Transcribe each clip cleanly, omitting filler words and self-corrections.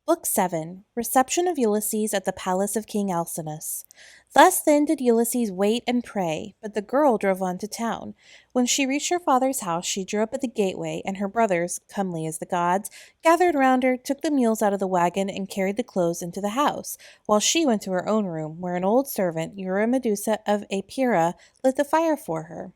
Book 7 Reception of Ulysses at the Palace of King Alcinous. Thus then did Ulysses wait and pray, but the girl drove on to town. When she reached her father's house, she drew up at the gateway, and her brothers, comely as the gods, gathered round her, took the mules out of the wagon, and carried the clothes into the house, while she went to her own room, where an old servant, Eurymedusa of Epira, lit the fire for her.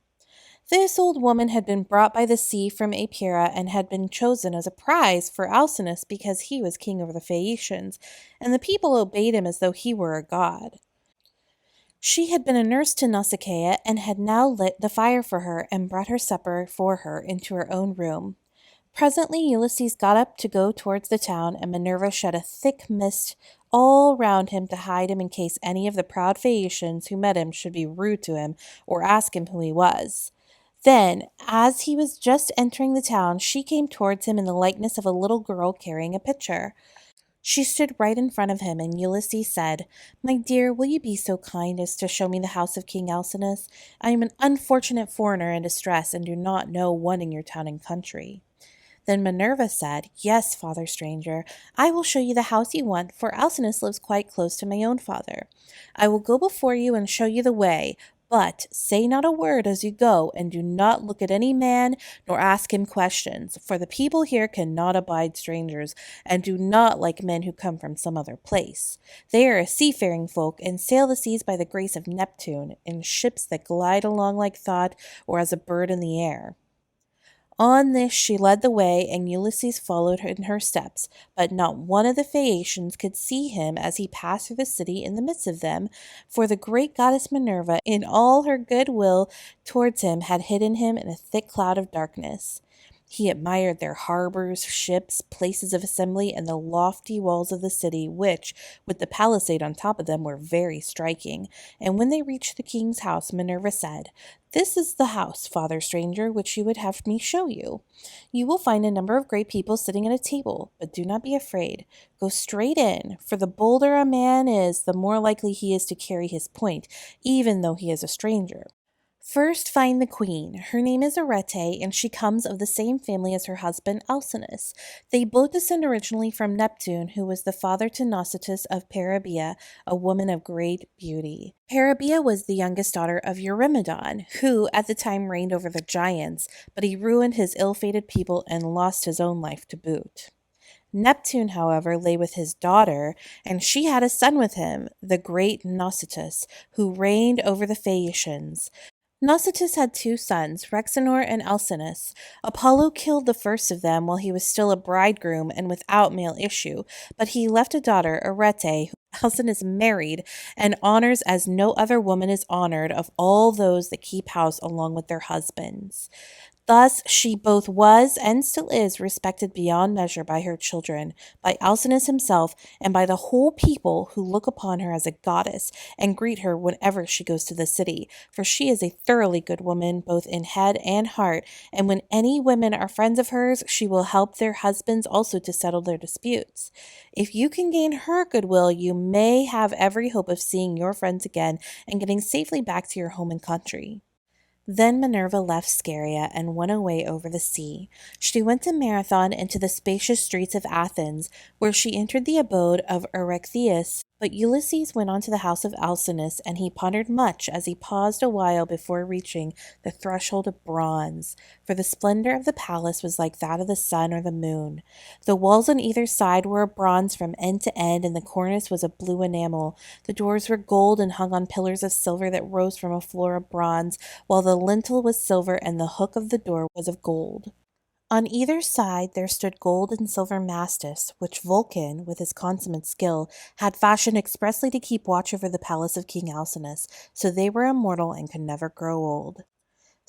This old woman had been brought by the sea from Epira and had been chosen as a prize for Alcinous because he was king over the Phaeacians, and the people obeyed him as though he were a god. She had been a nurse to Nausicaa and had now lit the fire for her and brought her supper for her into her own room. Presently Ulysses got up to go towards the town, and Minerva shed a thick mist all round him to hide him in case any of the proud Phaeacians who met him should be rude to him or ask him who he was. Then, as he was just entering the town, she came towards him in the likeness of a little girl carrying a pitcher. She stood right in front of him, and Ulysses said, "My dear, will you be so kind as to show me the house of King Alcinous? I am an unfortunate foreigner in distress, and do not know one in your town and country." Then Minerva said, "Yes, father stranger, I will show you the house you want, for Alcinous lives quite close to my own father. I will go before you and show you the way, but say not a word as you go, and do not look at any man nor ask him questions, for the people here cannot abide strangers, and do not like men who come from some other place. They are a seafaring folk, and sail the seas by the grace of Neptune, in ships that glide along like thought, or as a bird in the air." On this she led the way, and Ulysses followed her in her steps, but not one of the Phaeacians could see him as he passed through the city in the midst of them, for the great goddess Minerva, in all her good will towards him, had hidden him in a thick cloud of darkness. He admired their harbors, ships, places of assembly, and the lofty walls of the city, which, with the palisade on top of them, were very striking. And when they reached the king's house, Minerva said, "This is the house, father stranger, which you would have me show you. You will find a number of great people sitting at a table, but do not be afraid. Go straight in, for the bolder a man is, the more likely he is to carry his point, even though he is a stranger. First find the queen. Her name is Arete, and she comes of the same family as her husband Alcinous. They both descend originally from Neptune, who was the father to Nausicaa of Peribea, a woman of great beauty. Peribea was the youngest daughter of Eurymedon, who at the time reigned over the giants, but he ruined his ill-fated people and lost his own life to boot. Neptune, however, lay with his daughter, and she had a son with him, the great Nausicaa, who reigned over the Phaeacians. Nausicaa had two sons, Rhexenor and Alcinous. Apollo killed the first of them while he was still a bridegroom and without male issue, but he left a daughter, Arete, whom Alcinous married and honors as no other woman is honored of all those that keep house along with their husbands. Thus she both was and still is respected beyond measure by her children, by Alcinous himself, and by the whole people, who look upon her as a goddess and greet her whenever she goes to the city, for she is a thoroughly good woman both in head and heart, and when any women are friends of hers, she will help their husbands also to settle their disputes. If you can gain her goodwill, you may have every hope of seeing your friends again and getting safely back to your home and country." Then Minerva left Scheria and went away over the sea. She went to Marathon and to the spacious streets of Athens, where she entered the abode of Erechtheus. But Ulysses went on to the house of Alcinous, and he pondered much as he paused a while before reaching the threshold of bronze, for the splendor of the palace was like that of the sun or the moon. The walls on either side were of bronze from end to end, and the cornice was of blue enamel. The doors were gold and hung on pillars of silver that rose from a floor of bronze, while the lintel was silver and the hook of the door was of gold. On either side there stood gold and silver mastiffs, which Vulcan, with his consummate skill, had fashioned expressly to keep watch over the palace of King Alcinous, so they were immortal and could never grow old.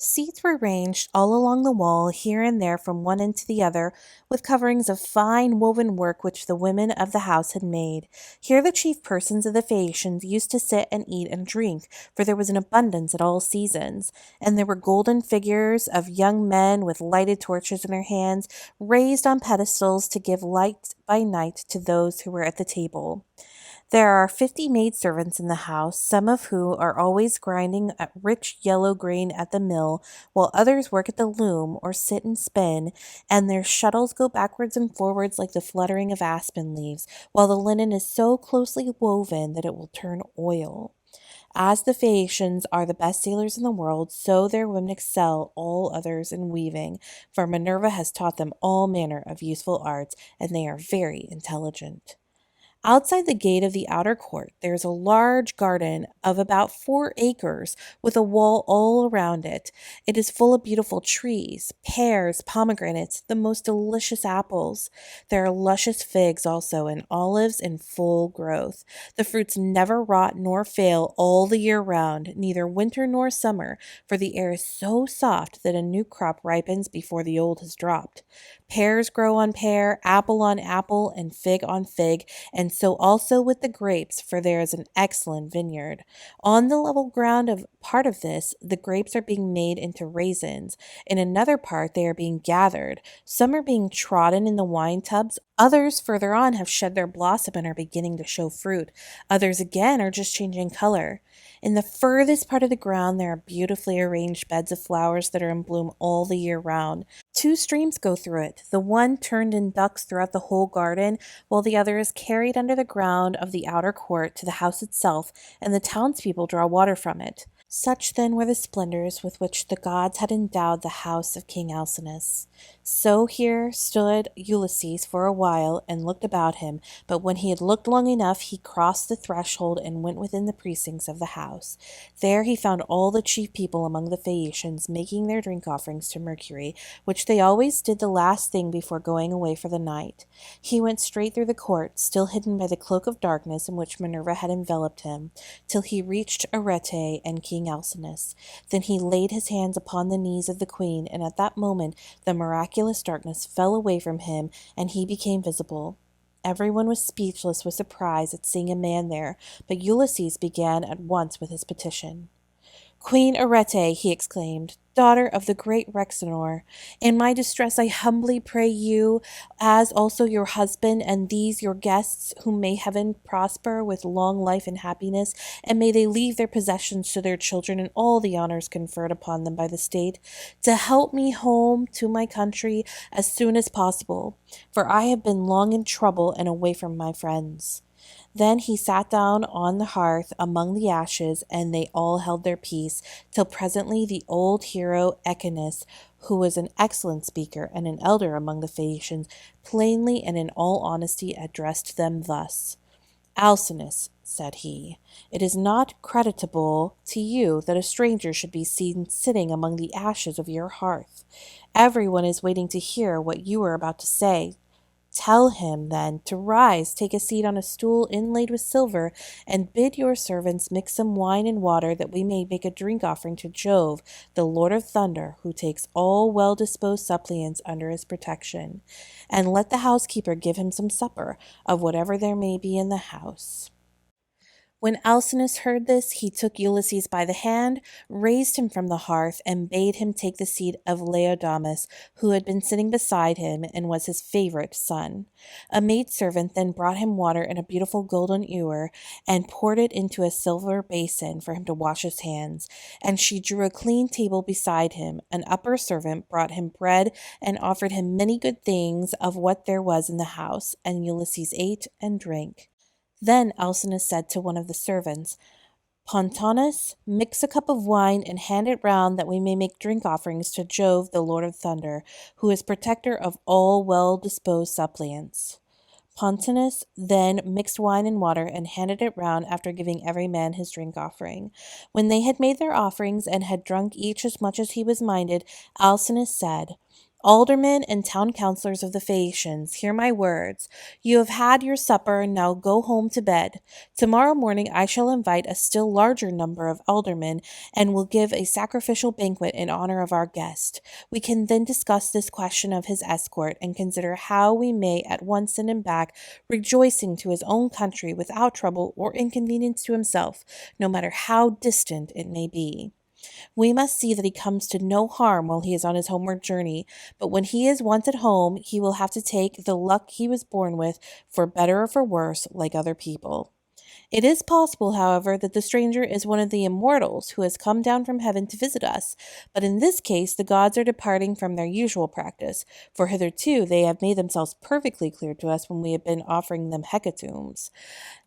Seats were ranged all along the wall, here and there from one end to the other, with coverings of fine woven work which the women of the house had made. Here the chief persons of the Phaeacians used to sit and eat and drink, for there was an abundance at all seasons, and there were golden figures of young men with lighted torches in their hands, raised on pedestals to give light by night to those who were at the table. There are 50 maidservants in the house, some of who are always grinding a rich yellow grain at the mill, while others work at the loom or sit and spin, and their shuttles go backwards and forwards like the fluttering of aspen leaves, while the linen is so closely woven that it will turn oil. As the Phaeacians are the best sailors in the world, so their women excel all others in weaving, for Minerva has taught them all manner of useful arts, and they are very intelligent. Outside the gate of the outer court, there is a large garden of about 4 acres with a wall all around it. It is full of beautiful trees, pears, pomegranates, the most delicious apples. There are luscious figs also, and olives in full growth. The fruits never rot nor fail all the year round, neither winter nor summer, for the air is so soft that a new crop ripens before the old has dropped. Pears grow on pear, apple on apple, and fig on fig, and so also with the grapes, for there is an excellent vineyard. On the level ground of part of this, the grapes are being made into raisins. In another part, they are being gathered. Some are being trodden in the wine tubs. Others further on have shed their blossom and are beginning to show fruit. Others again are just changing color. In the furthest part of the ground, there are beautifully arranged beds of flowers that are in bloom all the year round. 2 streams go through it, the one turned in ducts throughout the whole garden, while the other is carried under the ground of the outer court to the house itself, and the townspeople draw water from it. Such then were the splendors with which the gods had endowed the house of King Alcinous. So here stood Ulysses for a while and looked about him, but when he had looked long enough, he crossed the threshold and went within the precincts of the house. There he found all the chief people among the Phaeacians making their drink offerings to Mercury, which they always did the last thing before going away for the night. He went straight through the court, still hidden by the cloak of darkness in which Minerva had enveloped him, till he reached Arete and King Alcinous. Then he laid his hands upon the knees of the queen, and at that moment the miraculous darkness fell away from him, and he became visible. Everyone was speechless with surprise at seeing a man there, but Ulysses began at once with his petition. "Queen Arete," he exclaimed, "daughter of the great Rhexenor, in my distress I humbly pray you, as also your husband and these your guests, whom may heaven prosper with long life and happiness, and may they leave their possessions to their children and all the honors conferred upon them by the state, to help me home to my country as soon as possible, for I have been long in trouble and away from my friends." Then he sat down on the hearth among the ashes, and they all held their peace, till presently the old hero Echinus, who was an excellent speaker and an elder among the Phaeacians, plainly and in all honesty addressed them thus. "Alcinous," said he, "it is not creditable to you that a stranger should be seen sitting among the ashes of your hearth. Everyone is waiting to hear what you are about to say. Tell him, then, to rise, take a seat on a stool inlaid with silver, and bid your servants mix some wine and water, that we may make a drink offering to Jove, the Lord of Thunder, who takes all well-disposed suppliants under his protection. And let the housekeeper give him some supper, of whatever there may be in the house." When Alcinous heard this, he took Ulysses by the hand, raised him from the hearth, and bade him take the seat of Laodamas, who had been sitting beside him and was his favorite son. A maidservant then brought him water in a beautiful golden ewer, and poured it into a silver basin for him to wash his hands, and she drew a clean table beside him. An upper servant brought him bread and offered him many good things of what there was in the house, and Ulysses ate and drank. Then Alcinous said to one of the servants, "Pontonous, mix a cup of wine and hand it round, that we may make drink offerings to Jove, the Lord of Thunder, who is protector of all well-disposed suppliants." Pontonous then mixed wine and water and handed it round, after giving every man his drink offering. When they had made their offerings and had drunk each as much as he was minded, Alcinous said, "Aldermen and town councillors of the Phaeacians, hear my words. You have had your supper, now go home to bed. Tomorrow morning I shall invite a still larger number of aldermen, and will give a sacrificial banquet in honor of our guest. We can then discuss this question of his escort, and consider how we may at once send him back, rejoicing, to his own country, without trouble or inconvenience to himself, no matter how distant it may be. We must see that he comes to no harm while he is on his homeward journey, but when he is once at home, he will have to take the luck he was born with, for better or for worse, like other people. It is possible, however, that the stranger is one of the immortals who has come down from heaven to visit us, but in this case the gods are departing from their usual practice, for hitherto they have made themselves perfectly clear to us when we have been offering them hecatombs.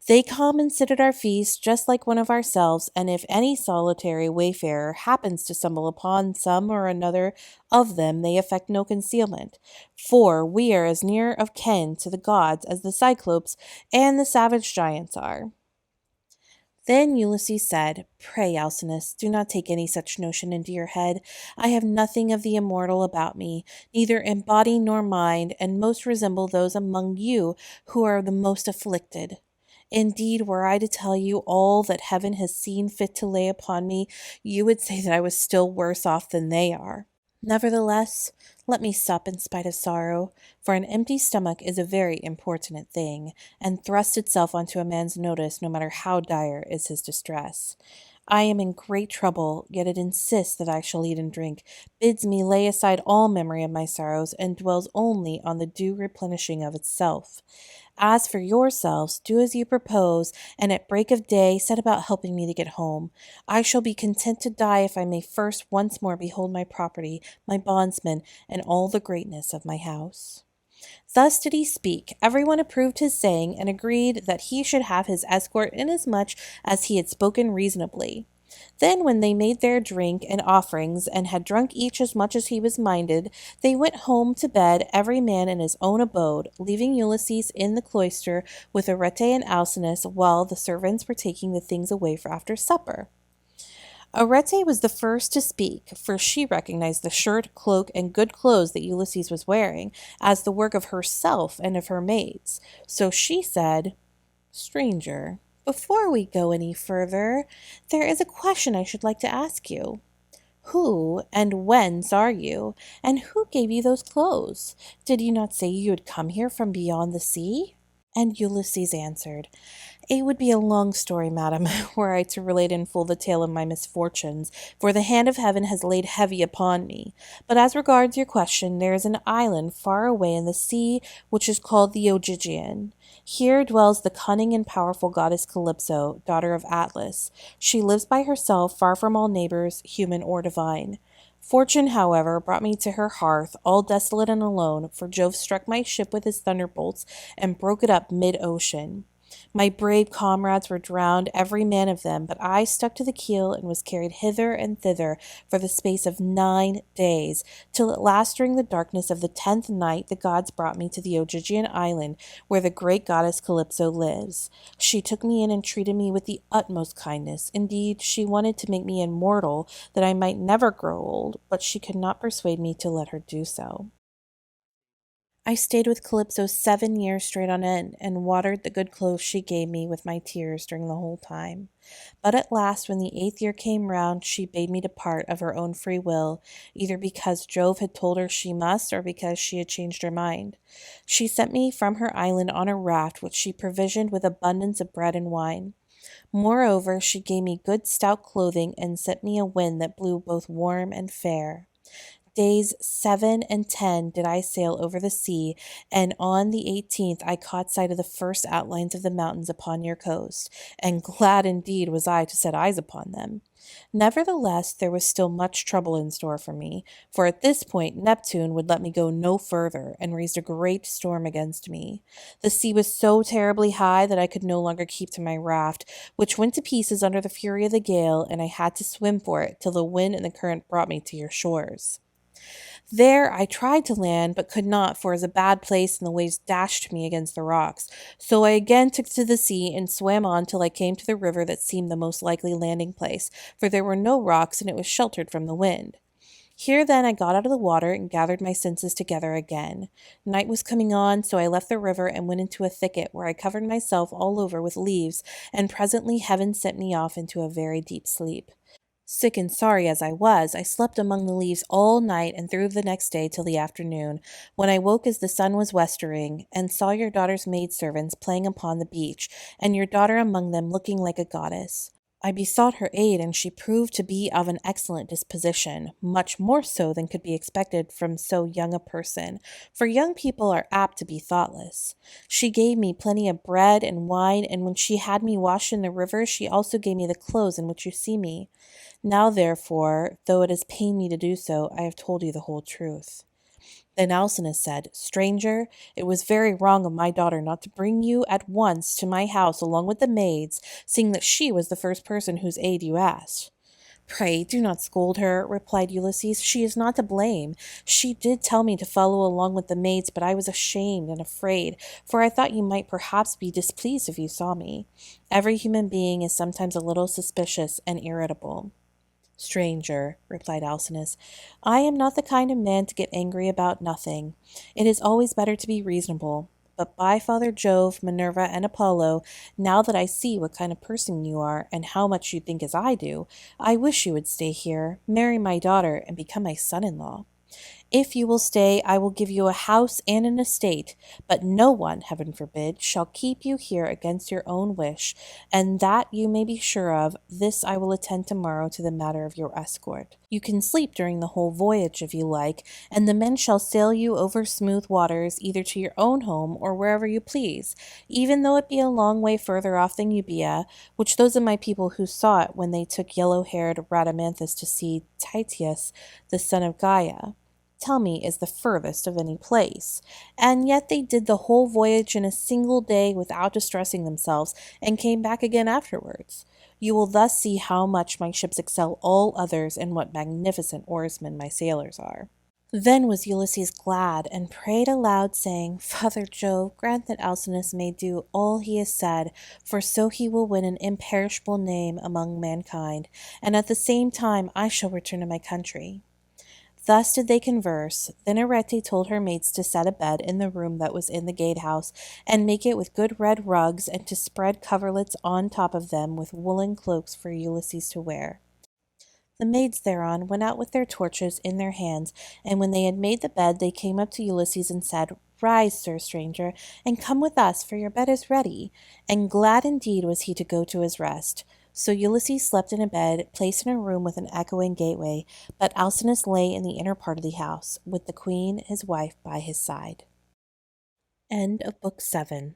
They come and sit at our feast just like one of ourselves, and if any solitary wayfarer happens to stumble upon some or another of them, they affect no concealment, for we are as near of kin to the gods as the Cyclopes and the savage giants are. Then Ulysses said, Pray, Alcinous, do not take any such notion into your head. I have nothing of the immortal about me, neither in body nor mind, and most resemble those among you who are the most afflicted. Indeed, were I to tell you all that heaven has seen fit to lay upon me, you would say that I was still worse off than they are. Nevertheless, let me sup in spite of sorrow, for an empty stomach is a very importunate thing, and thrusts itself onto a man's notice no matter how dire is his distress. I am in great trouble, yet it insists that I shall eat and drink, bids me lay aside all memory of my sorrows, and dwells only on the due replenishing of itself. As for yourselves, do as you propose, and at break of day set about helping me to get home. I shall be content to die if I may first once more behold my property, my bondsmen, and all the greatness of my house. Thus did he speak. Everyone approved his saying, and agreed that he should have his escort inasmuch as he had spoken reasonably. Then, when they made their drink and offerings, and had drunk each as much as he was minded, they went home to bed, every man in his own abode, leaving Ulysses in the cloister with Arete and Alcinous, while the servants were taking the things away for after supper. Arete was the first to speak, for she recognized the shirt, cloak, and good clothes that Ulysses was wearing as the work of herself and of her maids. So she said, Stranger, before we go any further, there is a question I should like to ask you. Who and whence are you, and who gave you those clothes? Did you not say you had come here from beyond the sea? And Ulysses answered, It would be a long story, madam, were I to relate in full the tale of my misfortunes, for the hand of heaven has laid heavy upon me. But as regards your question, there is an island far away in the sea which is called the Ogygian. Here dwells the cunning and powerful goddess Calypso, daughter of Atlas. She lives by herself, far from all neighbors, human or divine. Fortune, however, brought me to her hearth, all desolate and alone, for Jove struck my ship with his thunderbolts and broke it up mid-ocean. My brave comrades were drowned, every man of them, but I stuck to the keel and was carried hither and thither for the space of 9 days, till at last during the darkness of the 10th night the gods brought me to the Ogygian island, where the great goddess Calypso lives. She took me in and treated me with the utmost kindness. Indeed, she wanted to make me immortal, that I might never grow old, but she could not persuade me to let her do so. I stayed with Calypso 7 years straight on end, and watered the good clothes she gave me with my tears during the whole time. But at last, when the 8th year came round, she bade me depart of her own free will, either because Jove had told her she must, or because she had changed her mind. She sent me from her island on a raft, which she provisioned with abundance of bread and wine. Moreover, she gave me good stout clothing, and sent me a wind that blew both warm and fair. Days 7 and 10 did I sail over the sea, and on the 18th I caught sight of the first outlines of the mountains upon your coast, and glad indeed was I to set eyes upon them. Nevertheless, there was still much trouble in store for me, for at this point Neptune would let me go no further, and raised a great storm against me. The sea was so terribly high that I could no longer keep to my raft, which went to pieces under the fury of the gale, and I had to swim for it till the wind and the current brought me to your shores. There I tried to land, but could not, for it was a bad place, and the waves dashed me against the rocks. So I again took to the sea, and swam on till I came to the river that seemed the most likely landing place, for there were no rocks, and it was sheltered from the wind. Here then I got out of the water, and gathered my senses together again. Night was coming on, so I left the river, and went into a thicket, where I covered myself all over with leaves, and presently heaven sent me off into a very deep sleep. Sick and sorry as I was, I slept among the leaves all night and through the next day till the afternoon, when I woke as the sun was westering, and saw your daughter's maidservants playing upon the beach, and your daughter among them looking like a goddess. I besought her aid, and she proved to be of an excellent disposition, much more so than could be expected from so young a person, for young people are apt to be thoughtless. She gave me plenty of bread and wine, and when she had me washed in the river, she also gave me the clothes in which you see me. Now, therefore, though it has pained me to do so, I have told you the whole truth. Then Alcinous said, Stranger, it was very wrong of my daughter not to bring you at once to my house along with the maids, seeing that she was the first person whose aid you asked. Pray, do not scold her, replied Ulysses. She is not to blame. She did tell me to follow along with the maids, but I was ashamed and afraid, for I thought you might perhaps be displeased if you saw me. Every human being is sometimes a little suspicious and irritable. Stranger, replied Alcinous, I am not the kind of man to get angry about nothing. It is always better to be reasonable. But by Father Jove, Minerva, and Apollo, now that I see what kind of person you are, and how much you think as I do, I wish you would stay here, marry my daughter, and become my son-in-law. If you will stay, I will give you a house and an estate, but no one, heaven forbid, shall keep you here against your own wish, and that you may be sure of, this I will attend tomorrow to the matter of your escort. You can sleep during the whole voyage if you like, and the men shall sail you over smooth waters, either to your own home or wherever you please, even though it be a long way further off than Euboea, which those of my people who saw it when they took yellow-haired Rhadamanthus to see Tityus, the son of Gaia, tell me is the furthest of any place. And yet they did the whole voyage in a single day without distressing themselves, and came back again afterwards. You will thus see how much my ships excel all others, and what magnificent oarsmen my sailors are. Then was Ulysses glad, and prayed aloud, saying, Father Jove, grant that Alcinous may do all he has said, for so he will win an imperishable name among mankind, and at the same time I shall return to my country. Thus did they converse. Then Arete told her maids to set a bed in the room that was in the gatehouse, and make it with good red rugs, and to spread coverlets on top of them with woolen cloaks for Ulysses to wear. The maids thereon went out with their torches in their hands, and when they had made the bed, they came up to Ulysses and said, Rise, sir stranger, and come with us, for your bed is ready. And glad indeed was he to go to his rest. So Ulysses slept in a bed, placed in a room with an echoing gateway, but Alcinous lay in the inner part of the house, with the queen, his wife, by his side. End of Book 7.